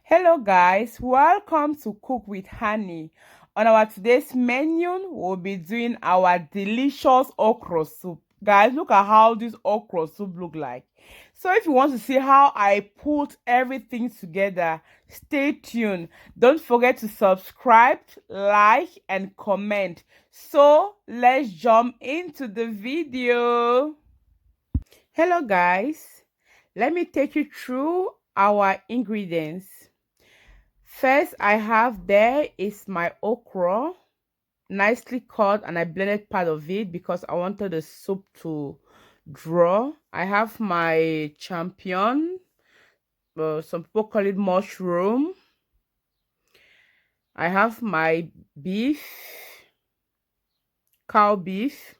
Hello guys, welcome to Cook with Honey. On our today's menu, we'll be doing our delicious okra soup. Guys, look at how this okra soup look like. So if you want to see how I put everything together, stay tuned. Don't forget to subscribe, like, and comment. So let's jump into the video. Hello guys, let me take you through our ingredients. First, I have there is my okra, nicely cut, and I blended part of it because I wanted the soup to draw. I have my champion, some people call it mushroom. I have my beef, cow beef.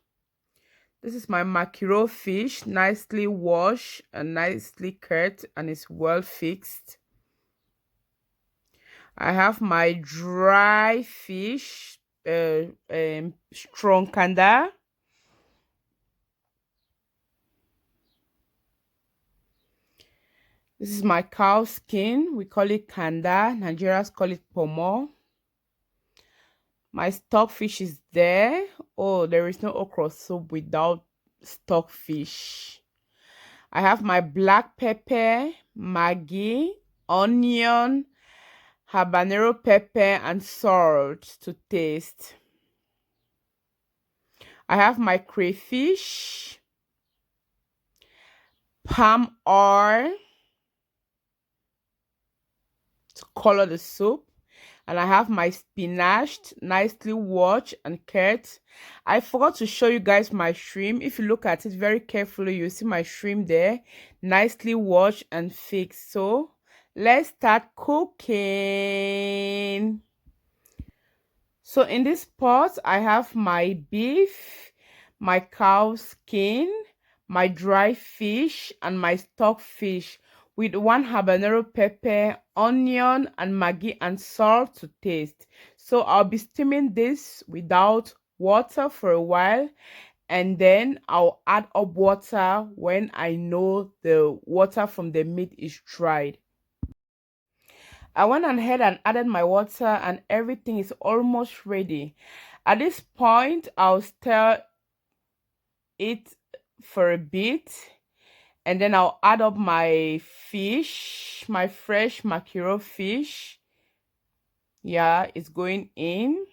This is my mackerel fish, nicely washed and nicely cut, and it's well fixed. I have my dry fish, strong kanda. This is my cow skin. We call it kanda. Nigerians call it pomo. My stockfish is there. Oh, there is no okra soup without stockfish. I have my black pepper, Maggi, onion, habanero pepper, and salt to taste. I have my crayfish, palm oil to color the soup, and I have my spinach nicely washed and cut. I forgot to show you guys my shrimp. If you look at it very carefully, you'll see my shrimp there, nicely washed and fixed. So let's start cooking. So in this pot, I have my beef, my cow skin, my dry fish, and my stock fish with 1 habanero pepper, onion, and Maggi and salt to taste. So I'll be steaming this without water for a while, and then I'll add up water when I know the water from the meat is dried. I went ahead and added my water and everything is almost ready. At this point, I'll stir it for a bit and then I'll add up my fish, my fresh mackerel fish. Yeah, it's going in.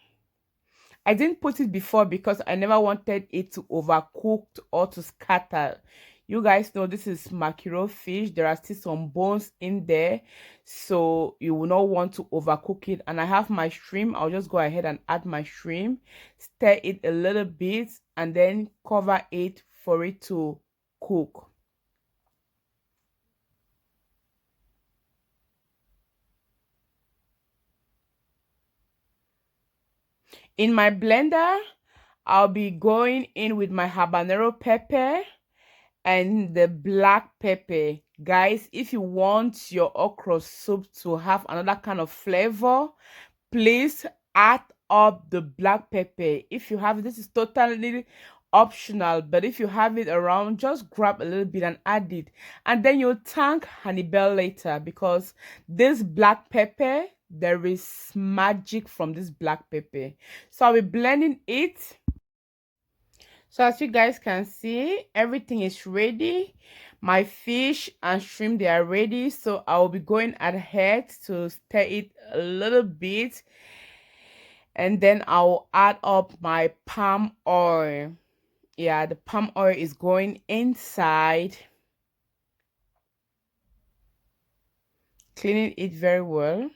I didn't put it before because I never wanted it to overcook or to scatter. You guys know this is mackerel fish. There are still some bones in there, so you will not want to overcook it. And I have my shrimp. I'll just go ahead and add my shrimp, stir it a little bit, and then cover it for it to cook. In my blender, I'll be going in with my habanero pepper and the black pepper. Guys, if you want your okra soup to have another kind of flavor, please add up the black pepper. If you have, this is totally optional, but if you have it around, just grab a little bit and add it, and then you'll thank Hannibal later because this black pepper, there is magic from this black pepper. So I'll be blending it. So as you guys can see, everything is ready. My fish and shrimp, they are ready. So I will be going ahead to stir it a little bit. And then I'll add up my palm oil. Yeah, the palm oil is going inside. Cleaning it very well.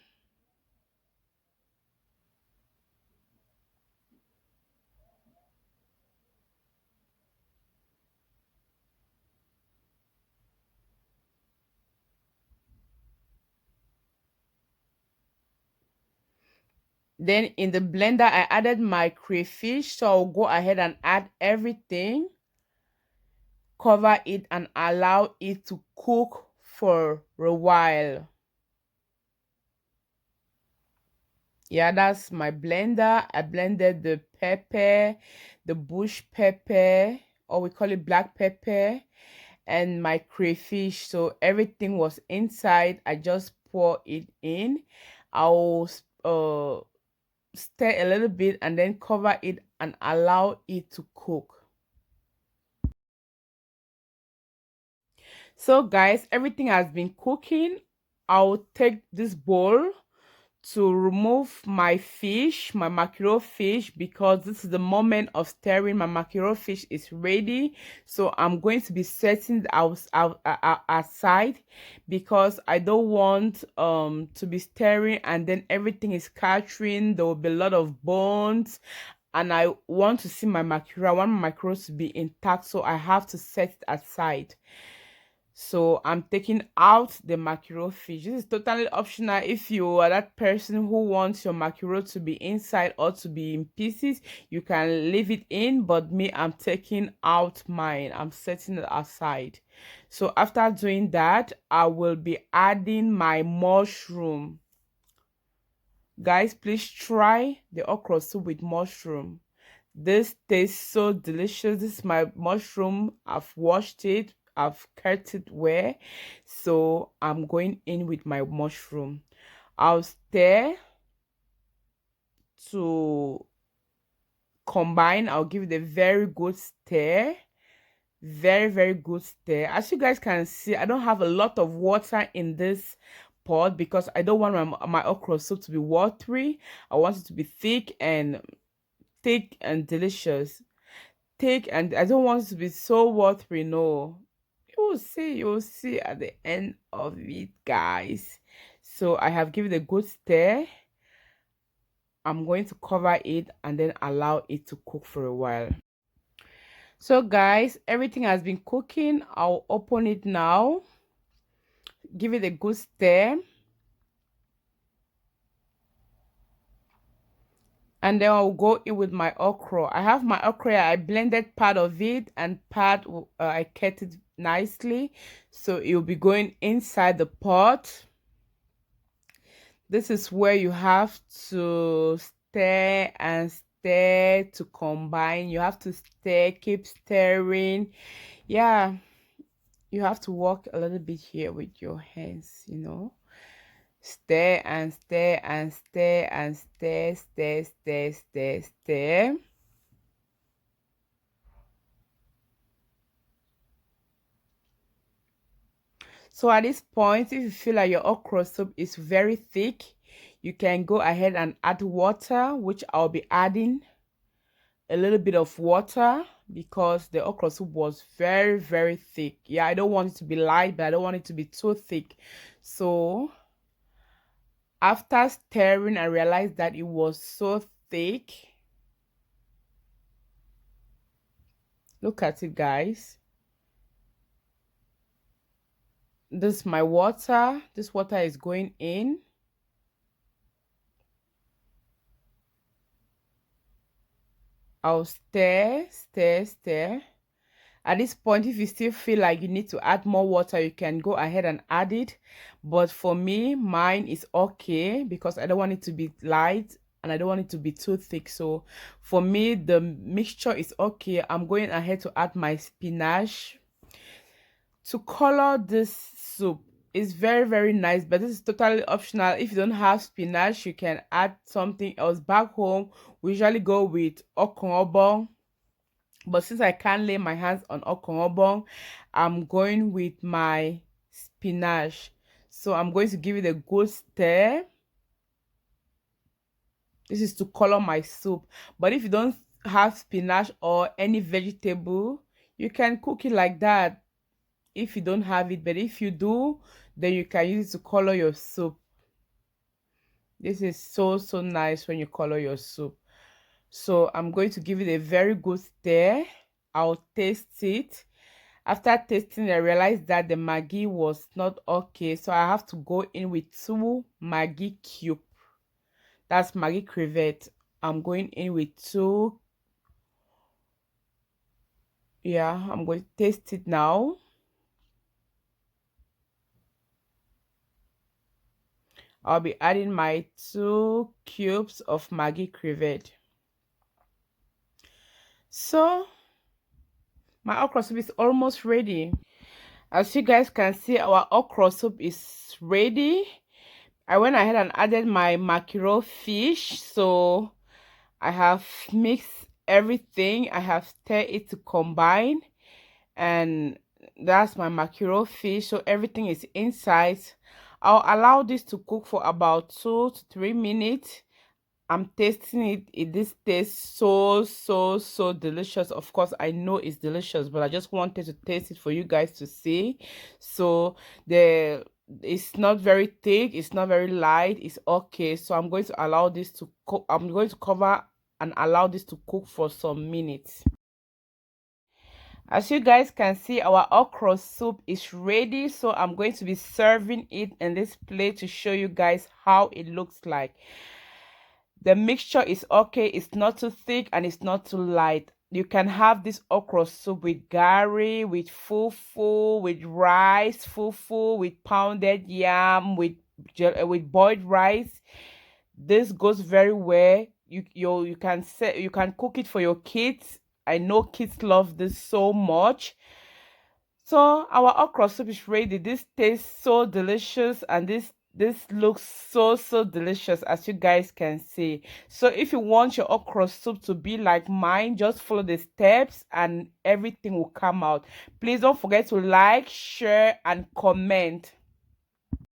Then in the blender, I added my crayfish. So I'll go ahead and add everything. Cover it and allow it to cook for a while. Yeah, that's my blender. I blended the pepper, the bush pepper, or we call it black pepper, and my crayfish. So everything was inside. I just pour it in. I'll stir a little bit and then cover it and allow it to cook. So guys, everything has been cooking. I'll take this bowl to remove my fish, my mackerel fish, because this is the moment of stirring. My mackerel fish is ready, so I'm going to be setting it aside because I don't want to be stirring and then everything is scattering. There will be a lot of bones, and I want to see my mackerel. I want my mackerel to be intact, so I have to set it aside. So I'm taking out the mackerel fish. This is totally optional. If you are that person who wants your mackerel to be inside or to be in pieces, you can leave it in, but me, I'm taking out mine. I'm setting it aside. So after doing that, I will be adding my mushroom. Guys, please try the okra soup with mushroom. This tastes so delicious. This is my mushroom. I've washed it. I've cut it well. So I'm going in with my mushroom. I'll stir to combine. I'll give it a very good stir. Very good stir. As you guys can see, I don't have a lot of water in this pot because I don't want my okra soup to be watery. I want it to be thick and delicious. Thick, and I don't want it to be so watery. No, you'll see at the end of it, guys. So I have given it a good stir. I'm going to cover it and then allow it to cook for a while. So guys, everything has been cooking. I'll open it now, give it a good stir, and then I'll go in with my okra. I have my okra. I blended part of it and part I cut it nicely, so it will be going inside the pot. This is where you have to stir and stir to combine. You have to stir, keep stirring. Yeah, you have to work a little bit here with your hands, you know. Stir and stir and stir and stir, stir, stir, stir, stir. So at this point, if you feel like your okra soup is very thick, you can go ahead and add water, which I'll be adding a little bit of water because the okra soup was very thick. Yeah, I don't want it to be light, but I don't want it to be too thick. So after stirring, I realized that it was so thick. Look at it, guys. This is my water. This water is going in. I'll stir. At this point, if you still feel like you need to add more water, you can go ahead and add it. But for me, mine is okay because I don't want it to be light and I don't want it to be too thick. So for me, the mixture is okay. I'm going ahead to add my spinach to color this soup. It's very nice, but this is totally optional. If you don't have spinach, you can add something else. Back home, we usually go with okro, but since I can't lay my hands on okro, I'm going with my spinach. So I'm going to give it a good stir. This is to color my soup. But if you don't have spinach or any vegetable, you can cook it like that if you don't have it. But if you do, then you can use it to color your soup. This is so nice when you color your soup. So I'm going to give it a very good stir. I'll taste it. After tasting, I realized that the Maggi was not okay, so I have to go in with 2 Maggi cube. That's Maggi crevette. I'm going in with 2. Yeah, I'm going to taste it now. I'll be adding my 2 cubes of Maggi crevette. So my okra soup is almost ready. As you guys can see, our okra soup is ready. I went ahead and added my mackerel fish. So I have mixed everything. I have stirred it to combine, and that's my mackerel fish. So everything is inside. I'll allow this to cook for about 2 to 3 minutes. I'm tasting it. This tastes so delicious. Of course, I know it's delicious, but I just wanted to taste it for you guys to see. So the it's not very thick, it's not very light, it's okay. So I'm going to allow this to cook. I'm going to cover and allow this to cook for some minutes. As you guys can see, our okra soup is ready. So I'm going to be serving it in this plate to show you guys how it looks like. The mixture is okay. It's not too thick and it's not too light. You can have this okra soup with gari, with fufu, with rice, fufu, with pounded yam, with boiled rice. This goes very well. You can cook it for your kids. I know kids love this so much. So our okra soup is ready. This tastes so delicious, and this looks so delicious, as you guys can see. So if you want your okra soup to be like mine, just follow the steps and everything will come out. Please don't forget to like, share, and comment.